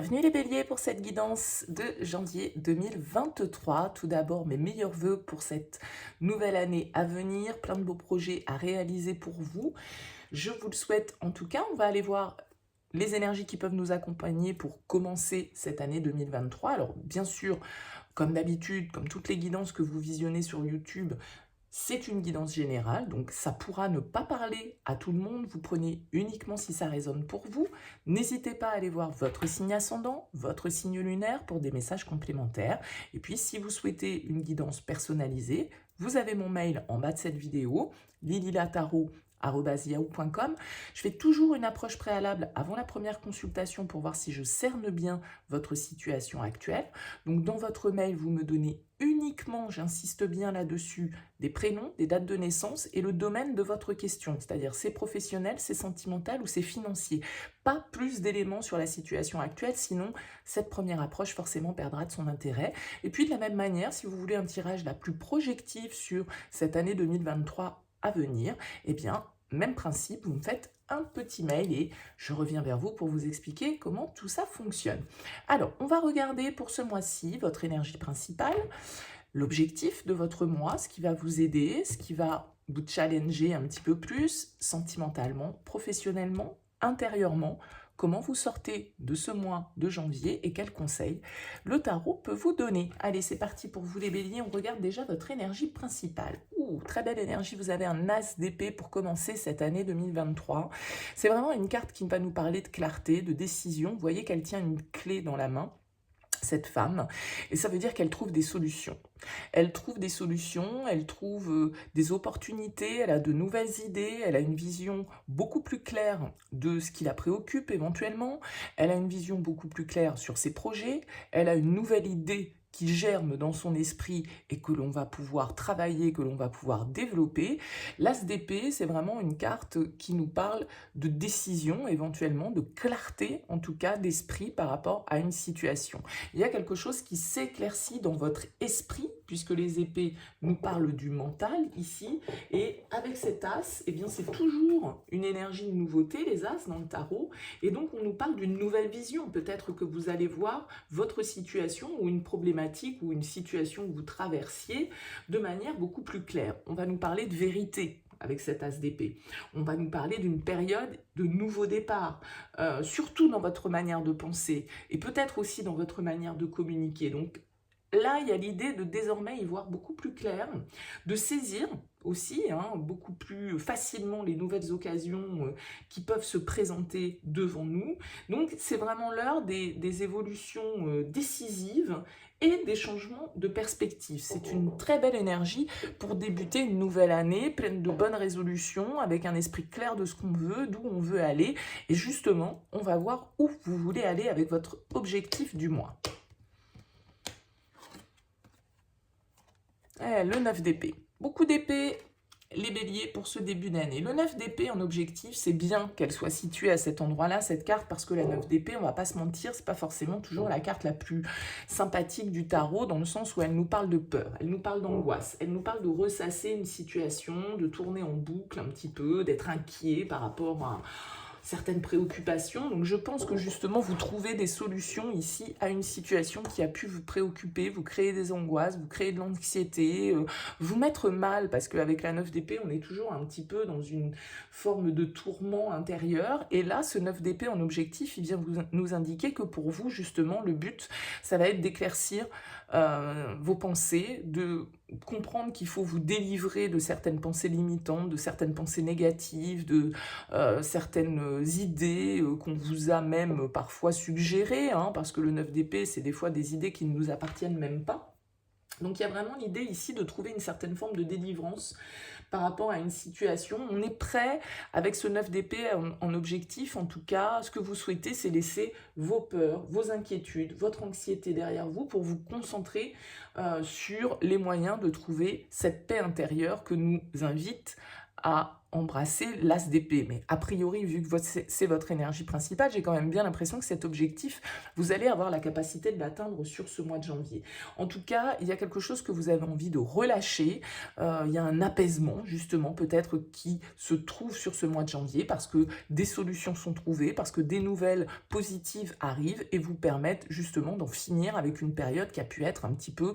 Bienvenue les béliers pour cette guidance de janvier 2023. Tout d'abord, mes meilleurs vœux pour cette nouvelle année à venir, plein de beaux projets à réaliser pour vous. Je vous le souhaite en tout cas. On va aller voir les énergies qui peuvent nous accompagner pour commencer cette année 2023. Alors bien sûr, comme d'habitude, comme toutes les guidances que vous visionnez sur YouTube, c'est une guidance générale, donc ça pourra ne pas parler à tout le monde. Vous prenez uniquement si ça résonne pour vous. N'hésitez pas à aller voir votre signe ascendant, votre signe lunaire pour des messages complémentaires. Et puis, si vous souhaitez une guidance personnalisée, vous avez mon mail en bas de cette vidéo, lililataro@yahoo.com. Je fais toujours une approche préalable avant la première consultation pour voir si je cerne bien votre situation actuelle. Donc, dans votre mail, vous me donnez uniquement, j'insiste bien là-dessus, des prénoms, des dates de naissance et le domaine de votre question, c'est-à-dire c'est professionnel, c'est sentimental ou c'est financier. Pas plus d'éléments sur la situation actuelle, sinon cette première approche forcément perdra de son intérêt. Et puis de la même manière, si vous voulez un tirage la plus projectif sur cette année 2023 à venir, eh bien, même principe, vous me faites un petit mail et je reviens vers vous pour vous expliquer comment tout ça fonctionne. Alors, on va regarder pour ce mois-ci votre énergie principale, l'objectif de votre mois, ce qui va vous aider, ce qui va vous challenger un petit peu plus, sentimentalement, professionnellement, intérieurement, comment vous sortez de ce mois de janvier et quels conseils le tarot peut vous donner. Allez, c'est parti pour vous les béliers, on regarde déjà votre énergie principale. Ouh, très belle énergie, vous avez un as d'épée pour commencer cette année 2023. C'est vraiment une carte qui va nous parler de clarté, de décision. Vous voyez qu'elle tient une clé dans la main, cette femme, et ça veut dire qu'elle trouve des solutions. Elle trouve des solutions, elle trouve des opportunités, elle a de nouvelles idées, elle a une vision beaucoup plus claire de ce qui la préoccupe éventuellement, elle a une vision beaucoup plus claire sur ses projets, elle a une nouvelle idée qui germe dans son esprit et que l'on va pouvoir travailler, que l'on va pouvoir développer. L'as d'épée, c'est vraiment une carte qui nous parle de décision, éventuellement, de clarté, en tout cas, d'esprit par rapport à une situation. Il y a quelque chose qui s'éclaircit dans votre esprit, puisque les épées nous parlent du mental ici, et avec cet as, eh bien, c'est toujours une énergie de nouveauté, les as dans le tarot, et donc on nous parle d'une nouvelle vision. Peut-être que vous allez voir votre situation ou une problématique ou une situation que vous traversiez de manière beaucoup plus claire. On va nous parler de vérité avec cet as d'épée. On va nous parler d'une période de nouveau départ, surtout dans votre manière de penser et peut-être aussi dans votre manière de communiquer. Donc là, il y a l'idée de désormais y voir beaucoup plus clair, de saisir aussi beaucoup plus facilement les nouvelles occasions qui peuvent se présenter devant nous. Donc c'est vraiment l'heure des évolutions décisives et des changements de perspective. C'est une très belle énergie pour débuter une nouvelle année pleine de bonnes résolutions, avec un esprit clair de ce qu'on veut, d'où on veut aller. Et justement, on va voir où vous voulez aller avec votre objectif du mois. Le 9 d'épée. Beaucoup d'épées, les béliers, pour ce début d'année. Le 9 d'épée en objectif, c'est bien qu'elle soit située à cet endroit-là, cette carte, parce que la 9 d'épée, on va pas se mentir, c'est pas forcément toujours la carte la plus sympathique du tarot, dans le sens où elle nous parle de peur, elle nous parle d'angoisse, elle nous parle de ressasser une situation, de tourner en boucle un petit peu, d'être inquiet par rapport à certaines préoccupations. Donc je pense que justement vous trouvez des solutions ici à une situation qui a pu vous préoccuper, vous créer des angoisses, vous créer de l'anxiété, vous mettre mal, parce qu'avec la 9 d'épée on est toujours un petit peu dans une forme de tourment intérieur, et là ce 9 d'épée en objectif, il vient nous indiquer que pour vous justement le but ça va être d'éclaircir vos pensées, de comprendre qu'il faut vous délivrer de certaines pensées limitantes, de certaines pensées négatives, de certaines idées qu'on vous a même parfois suggérées, parce que le 9 d'épée, c'est des fois des idées qui ne nous appartiennent même pas. Donc il y a vraiment l'idée ici de trouver une certaine forme de délivrance par rapport à une situation. On est prêt avec ce 9 d'épée en objectif, en tout cas, ce que vous souhaitez, c'est laisser vos peurs, vos inquiétudes, votre anxiété derrière vous pour vous concentrer sur les moyens de trouver cette paix intérieure que nous invite à embrasser l'as d'épée. Mais a priori, vu que c'est votre énergie principale, j'ai quand même bien l'impression que cet objectif, vous allez avoir la capacité de l'atteindre sur ce mois de janvier. En tout cas, il y a quelque chose que vous avez envie de relâcher. Il y a un apaisement, justement, peut-être qui se trouve sur ce mois de janvier parce que des solutions sont trouvées, parce que des nouvelles positives arrivent et vous permettent justement d'en finir avec une période qui a pu être un petit peu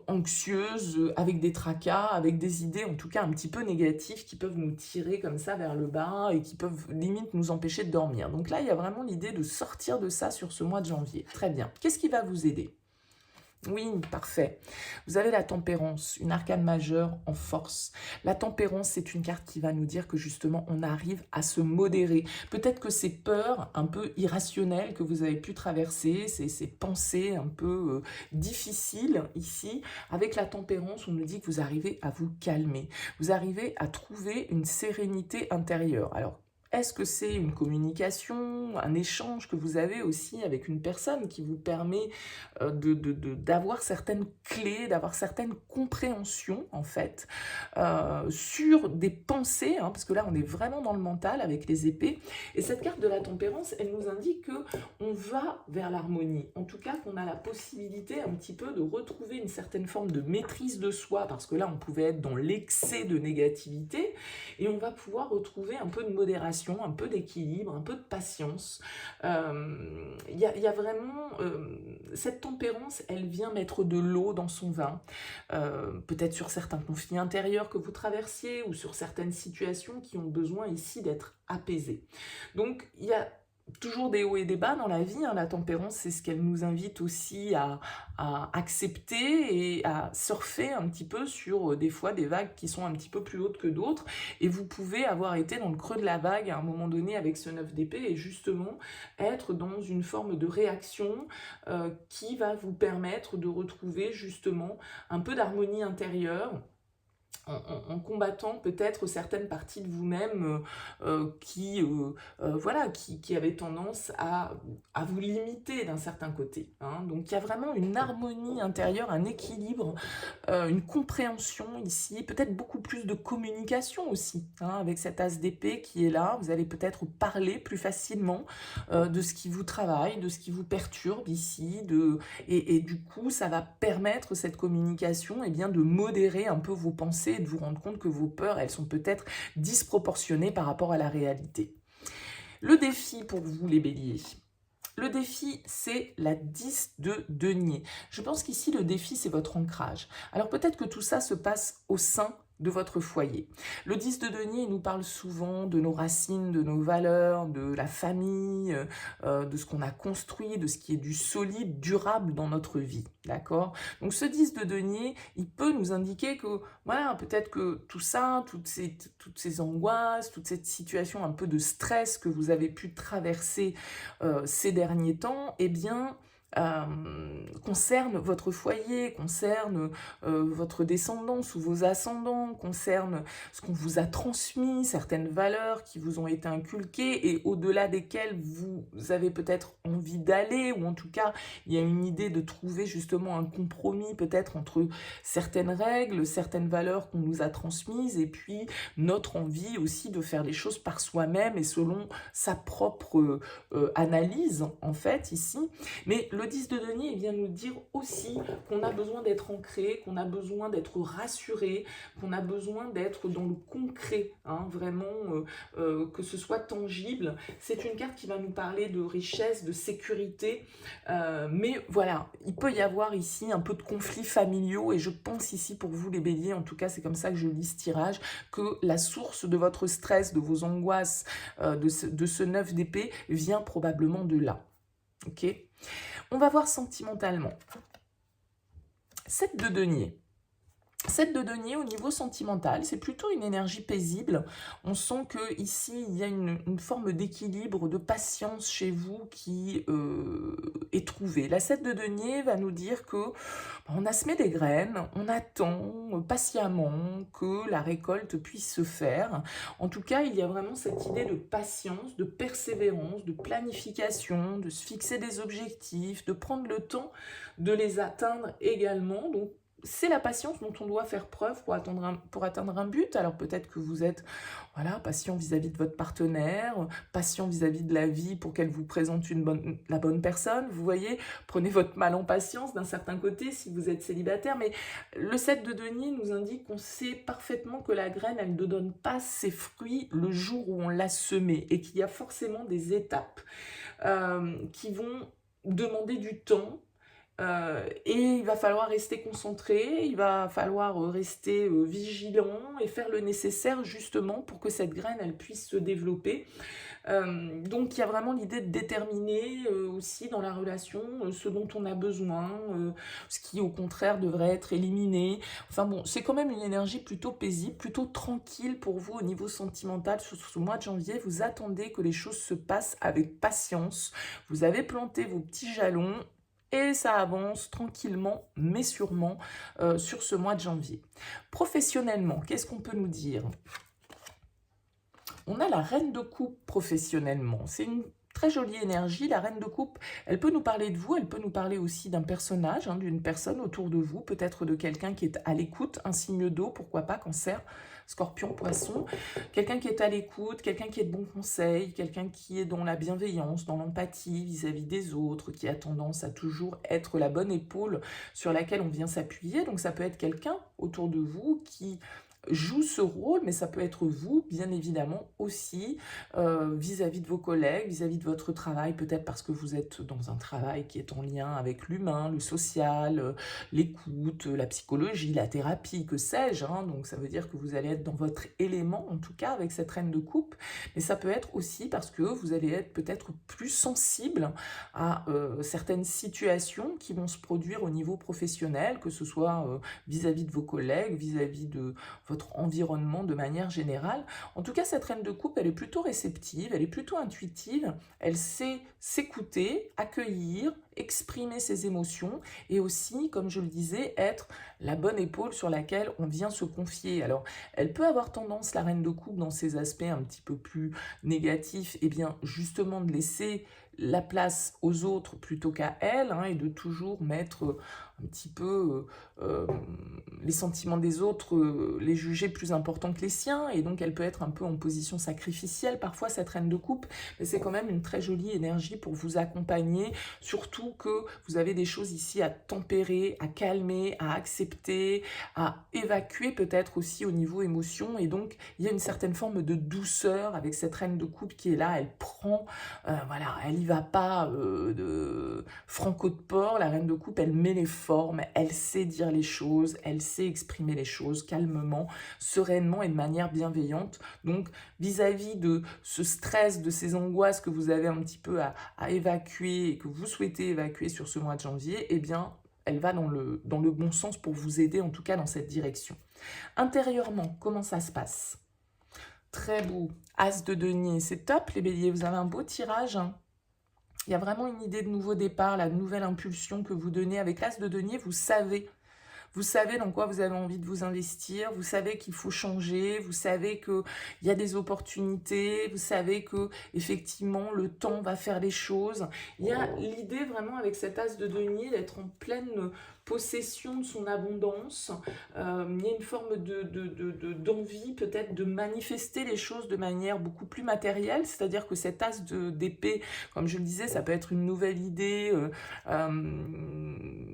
anxieuse, avec des tracas, avec des idées en tout cas un petit peu négatives qui peuvent nous tirer comme ça vers le bas et qui peuvent limite nous empêcher de dormir. Donc là, il y a vraiment l'idée de sortir de ça sur ce mois de janvier. Très bien. Qu'est-ce qui va vous aider ? Oui, parfait. Vous avez la tempérance, une arcane majeure en force. La tempérance, c'est une carte qui va nous dire que justement, on arrive à se modérer. Peut-être que ces peurs un peu irrationnelles que vous avez pu traverser, ces pensées un peu difficiles ici, avec la tempérance, on nous dit que vous arrivez à vous calmer. Vous arrivez à trouver une sérénité intérieure. Alors, est-ce que c'est une communication, un échange que vous avez aussi avec une personne qui vous permet d'avoir certaines clés, d'avoir certaines compréhensions en fait, sur des pensées, hein, parce que là on est vraiment dans le mental avec les épées, et cette carte de la tempérance, elle nous indique qu'on va vers l'harmonie, en tout cas qu'on a la possibilité un petit peu de retrouver une certaine forme de maîtrise de soi, parce que là on pouvait être dans l'excès de négativité, et on va pouvoir retrouver un peu de modération, un peu d'équilibre, un peu de patience. Il y a vraiment cette tempérance, elle vient mettre de l'eau dans son vin, peut-être sur certains conflits intérieurs que vous traversiez ou sur certaines situations qui ont besoin ici d'être apaisées. Donc il y a toujours des hauts et des bas dans la vie, hein. La tempérance, c'est ce qu'elle nous invite aussi à accepter et à surfer un petit peu sur des fois des vagues qui sont un petit peu plus hautes que d'autres. Et vous pouvez avoir été dans le creux de la vague à un moment donné avec ce 9 d'épée et justement être dans une forme de réaction qui va vous permettre de retrouver justement un peu d'harmonie intérieure, en combattant peut-être certaines parties de vous-même qui avaient tendance à vous limiter d'un certain côté, hein. Donc il y a vraiment une harmonie intérieure, un équilibre, une compréhension ici, peut-être beaucoup plus de communication aussi, hein, avec cet as d'épée qui est là. Vous allez peut-être parler plus facilement de ce qui vous travaille, de ce qui vous perturbe ici, et du coup ça va permettre cette communication de modérer un peu vos pensées et de vous rendre compte que vos peurs, elles sont peut-être disproportionnées par rapport à la réalité. Le défi pour vous les béliers, le défi, c'est la 10 de denier. Je pense qu'ici, le défi, c'est votre ancrage. Alors peut-être que tout ça se passe au sein de votre foyer. Le 10 de denier, il nous parle souvent de nos racines, de nos valeurs, de la famille, de ce qu'on a construit, de ce qui est du solide, durable dans notre vie, d'accord? Donc ce 10 de denier, il peut nous indiquer que, voilà, peut-être que tout ça, toutes ces angoisses, toute cette situation un peu de stress que vous avez pu traverser ces derniers temps, eh bien, concerne votre foyer, concerne votre descendance ou vos ascendants, concerne ce qu'on vous a transmis, certaines valeurs qui vous ont été inculquées et au-delà desquelles vous avez peut-être envie d'aller, ou en tout cas il y a une idée de trouver justement un compromis peut-être entre certaines règles, certaines valeurs qu'on nous a transmises et puis notre envie aussi de faire les choses par soi-même et selon sa propre analyse en fait ici. Mais le 10 de denier, il vient nous dire aussi qu'on a besoin d'être ancré, qu'on a besoin d'être rassuré, qu'on a besoin d'être dans le concret, hein, vraiment, que ce soit tangible. C'est une carte qui va nous parler de richesse, de sécurité, mais voilà, il peut y avoir ici un peu de conflits familiaux, et je pense ici pour vous les béliers, en tout cas c'est comme ça que je lis ce tirage, que la source de votre stress, de vos angoisses, de ce 9 d'épée vient probablement de là. Ok ? On va voir sentimentalement. 7 de denier. 7 de denier au niveau sentimental, c'est plutôt une énergie paisible. On sent que ici il y a une forme d'équilibre, de patience chez vous qui est trouvée. La 7 de denier va nous dire que on a semé des graines, on attend patiemment que la récolte puisse se faire. En tout cas, il y a vraiment cette idée de patience, de persévérance, de planification, de se fixer des objectifs, de prendre le temps de les atteindre également. Donc c'est la patience dont on doit faire preuve pour atteindre un but. Alors peut-être que vous êtes voilà, patient vis-à-vis de votre partenaire, patient vis-à-vis de la vie pour qu'elle vous présente la bonne personne. Vous voyez, prenez votre mal en patience d'un certain côté si vous êtes célibataire. Mais le 7 de denier nous indique qu'on sait parfaitement que la graine, elle ne donne pas ses fruits le jour où on l'a semée et qu'il y a forcément des étapes qui vont demander du temps. Et il va falloir rester concentré, il va falloir rester vigilant et faire le nécessaire justement pour que cette graine elle puisse se développer. Donc il y a vraiment l'idée de déterminer aussi dans la relation ce dont on a besoin, ce qui au contraire devrait être éliminé. Enfin bon, c'est quand même une énergie plutôt paisible, plutôt tranquille pour vous au niveau sentimental sur ce mois de janvier. Vous attendez que les choses se passent avec patience. Vous avez planté vos petits jalons. Et ça avance tranquillement, mais sûrement, sur ce mois de janvier. Professionnellement, qu'est-ce qu'on peut nous dire? On a la reine de coupe professionnellement. C'est une très jolie énergie. La reine de coupe, elle peut nous parler de vous, elle peut nous parler aussi d'un personnage, hein, d'une personne autour de vous, peut-être de quelqu'un qui est à l'écoute, un signe d'eau, pourquoi pas, Cancer, Scorpion, Poisson. Quelqu'un qui est à l'écoute, quelqu'un qui est de bons conseils, quelqu'un qui est dans la bienveillance, dans l'empathie vis-à-vis des autres, qui a tendance à toujours être la bonne épaule sur laquelle on vient s'appuyer. Donc ça peut être quelqu'un autour de vous qui joue ce rôle, mais ça peut être vous, bien évidemment, aussi, vis-à-vis de vos collègues, vis-à-vis de votre travail, peut-être parce que vous êtes dans un travail qui est en lien avec l'humain, le social, l'écoute, la psychologie, la thérapie, que sais-je, hein, donc ça veut dire que vous allez être dans votre élément, en tout cas, avec cette reine de coupe, mais ça peut être aussi parce que vous allez être peut-être plus sensible à certaines situations qui vont se produire au niveau professionnel, que ce soit vis-à-vis de vos collègues, vis-à-vis de votre environnement de manière générale. En tout cas, cette reine de coupe, elle est plutôt réceptive, elle est plutôt intuitive, elle sait s'écouter, accueillir, exprimer ses émotions et aussi, comme je le disais, être la bonne épaule sur laquelle on vient se confier. Alors, elle peut avoir tendance, la reine de coupe, dans ses aspects un petit peu plus négatifs, et bien justement de laisser la place aux autres plutôt qu'à elle, hein, et de toujours mettre un petit peu les sentiments des autres, les juger plus importants que les siens, et donc elle peut être un peu en position sacrificielle parfois, cette reine de coupe, mais c'est quand même une très jolie énergie pour vous accompagner, surtout que vous avez des choses ici à tempérer, à calmer, à accepter, à évacuer peut-être aussi au niveau émotion, et donc il y a une certaine forme de douceur avec cette reine de coupe qui est là, elle prend, voilà, elle y va pas de franco de porc, la reine de coupe, elle met les formes, elle sait dire les choses, elle sait exprimer les choses calmement, sereinement et de manière bienveillante. Donc, vis-à-vis de ce stress, de ces angoisses que vous avez un petit peu à évacuer et que vous souhaitez évacuer sur ce mois de janvier, eh bien, elle va dans le bon sens pour vous aider, en tout cas dans cette direction. Intérieurement, comment ça se passe? Très beau. As de denier, c'est top les béliers, vous avez un beau tirage, hein. Il y a vraiment une idée de nouveau départ, la nouvelle impulsion que vous donnez. Avec l'As de denier, vous savez dans quoi vous avez envie de vous investir, vous savez qu'il faut changer, vous savez qu'il y a des opportunités, vous savez que effectivement le temps va faire les choses. Il y a l'idée vraiment avec cet As de denier d'être en pleine possession de son abondance. Il y a une forme d'envie peut-être de manifester les choses de manière beaucoup plus matérielle, c'est-à-dire que cet As d'épée, comme je le disais, ça peut être une nouvelle idée,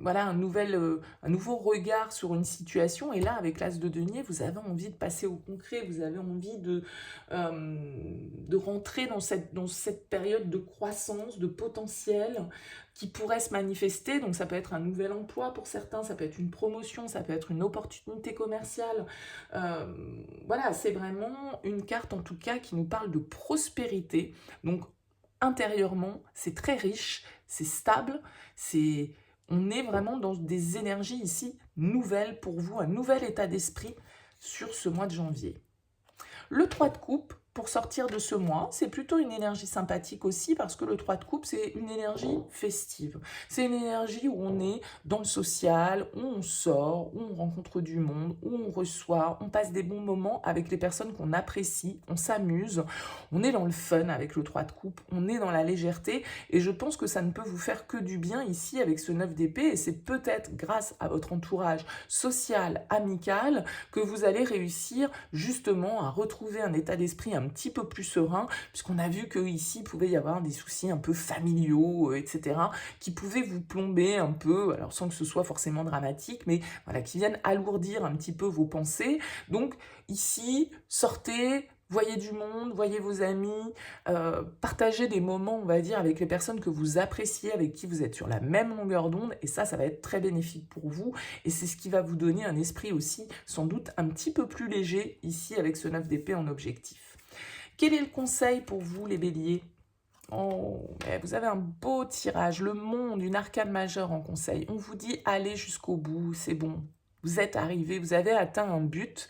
voilà, un nouveau regard sur une situation, et là avec l'As de denier, vous avez envie de passer au concret, vous avez envie de rentrer dans cette période de croissance, de potentiel qui pourrait se manifester. Donc ça peut être un nouvel emploi pour certains, ça peut être une promotion, ça peut être une opportunité commerciale. Voilà, c'est vraiment une carte en tout cas qui nous parle de prospérité. Donc intérieurement, c'est très riche, c'est stable, on est vraiment dans des énergies ici nouvelles pour vous, un nouvel état d'esprit sur ce mois de janvier. Le 3 de coupe, pour sortir de ce mois. C'est plutôt une énergie sympathique aussi parce que le 3 de coupe, c'est une énergie festive. C'est une énergie où on est dans le social, où on sort, où on rencontre du monde, où on reçoit, on passe des bons moments avec les personnes qu'on apprécie, on s'amuse, on est dans le fun avec le 3 de coupe, on est dans la légèreté et je pense que ça ne peut vous faire que du bien ici avec ce 9 d'épée et c'est peut-être grâce à votre entourage social, amical, que vous allez réussir justement à retrouver un état d'esprit un petit peu plus serein, puisqu'on a vu qu'ici, il pouvait y avoir des soucis un peu familiaux, etc., qui pouvaient vous plomber un peu, alors sans que ce soit forcément dramatique, mais voilà, qui viennent alourdir un petit peu vos pensées. Donc ici, sortez, voyez du monde, voyez vos amis, partagez des moments, on va dire, avec les personnes que vous appréciez, avec qui vous êtes sur la même longueur d'onde, et ça va être très bénéfique pour vous, et c'est ce qui va vous donner un esprit aussi, sans doute, un petit peu plus léger, ici, avec ce 9 d'épée en objectif. Quel est le conseil pour vous, les béliers? Oh, vous avez un beau tirage, le monde, une arcane majeure en conseil. On vous dit, allez jusqu'au bout, c'est bon. Vous êtes arrivé, vous avez atteint un but.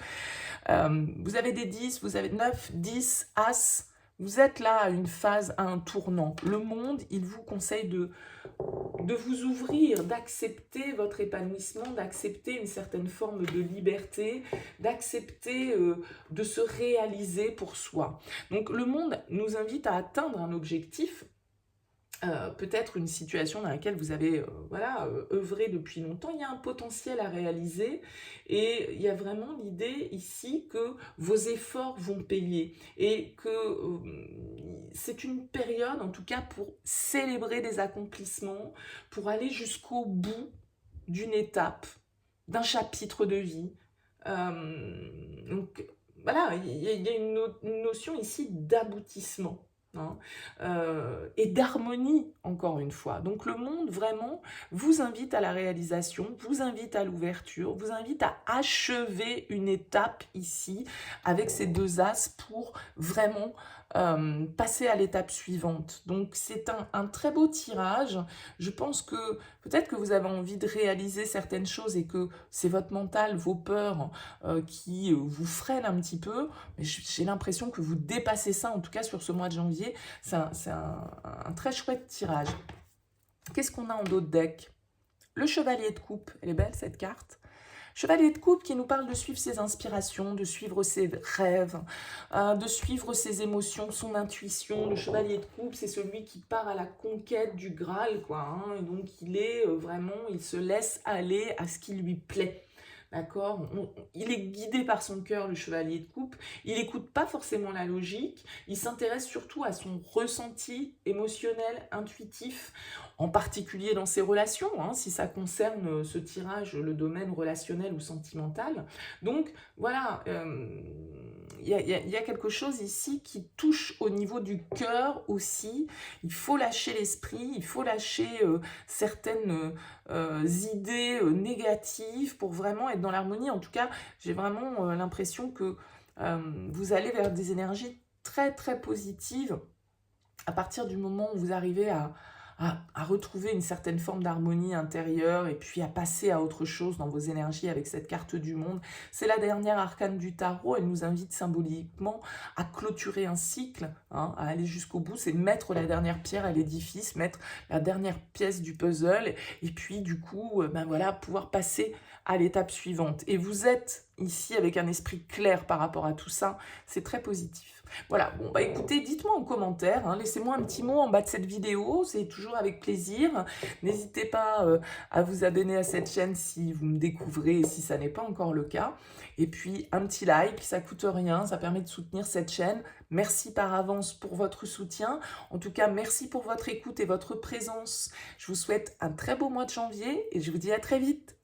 Vous avez des 10, vous avez 9, 10, As. Vous êtes là à une phase, à un tournant. Le monde, il vous conseille de vous ouvrir, d'accepter votre épanouissement, d'accepter une certaine forme de liberté, d'accepter de se réaliser pour soi. Donc le monde nous invite à atteindre un objectif, peut-être une situation dans laquelle vous avez œuvré depuis longtemps, il y a un potentiel à réaliser et il y a vraiment l'idée ici que vos efforts vont payer et que c'est une période en tout cas pour célébrer des accomplissements, pour aller jusqu'au bout d'une étape, d'un chapitre de vie. Donc voilà, il y a une notion ici d'aboutissement. Hein, et d'harmonie, encore une fois. Donc le monde, vraiment, vous invite à la réalisation, vous invite à l'ouverture, vous invite à achever une étape ici, avec ces deux as, pour vraiment passer à l'étape suivante. Donc c'est un très beau tirage. Je pense que peut-être que vous avez envie de réaliser certaines choses et que c'est votre mental, vos peurs qui vous freinent un petit peu, mais j'ai l'impression que vous dépassez ça, en tout cas sur ce mois de janvier. C'est un très chouette tirage. Qu'est-ce qu'on a en dos de deck? Le chevalier de coupe, elle est belle cette carte. Chevalier de coupe qui nous parle de suivre ses inspirations, de suivre ses rêves, de suivre ses émotions, son intuition. Le chevalier de coupe, c'est celui qui part à la conquête du Graal, quoi. Hein, et donc il est il se laisse aller à ce qui lui plaît. D'accord, il est guidé par son cœur, le chevalier de coupe. Il n'écoute pas forcément la logique. Il s'intéresse surtout à son ressenti émotionnel, intuitif, en particulier dans ses relations, hein, si ça concerne ce tirage, le domaine relationnel ou sentimental. Donc, voilà, il y a quelque chose ici qui touche au niveau du cœur aussi. Il faut lâcher l'esprit, il faut lâcher certaines idées négatives pour vraiment être dans l'harmonie. En tout cas, j'ai vraiment l'impression que vous allez vers des énergies très très positives à partir du moment où vous arrivez à retrouver une certaine forme d'harmonie intérieure et puis à passer à autre chose dans vos énergies avec cette carte du monde. C'est la dernière arcane du tarot, elle nous invite symboliquement à clôturer un cycle, hein, à aller jusqu'au bout, c'est mettre la dernière pierre à l'édifice, mettre la dernière pièce du puzzle et puis du coup, pouvoir passer à l'étape suivante. Et vous êtes ici avec un esprit clair par rapport à tout ça, c'est très positif. Voilà, bon écoutez, dites-moi en commentaire, hein, laissez-moi un petit mot en bas de cette vidéo, c'est toujours avec plaisir. N'hésitez pas à vous abonner à cette chaîne si vous me découvrez et si ça n'est pas encore le cas. Et puis un petit like, ça coûte rien, ça permet de soutenir cette chaîne. Merci par avance pour votre soutien. En tout cas, merci pour votre écoute et votre présence. Je vous souhaite un très beau mois de janvier et je vous dis à très vite.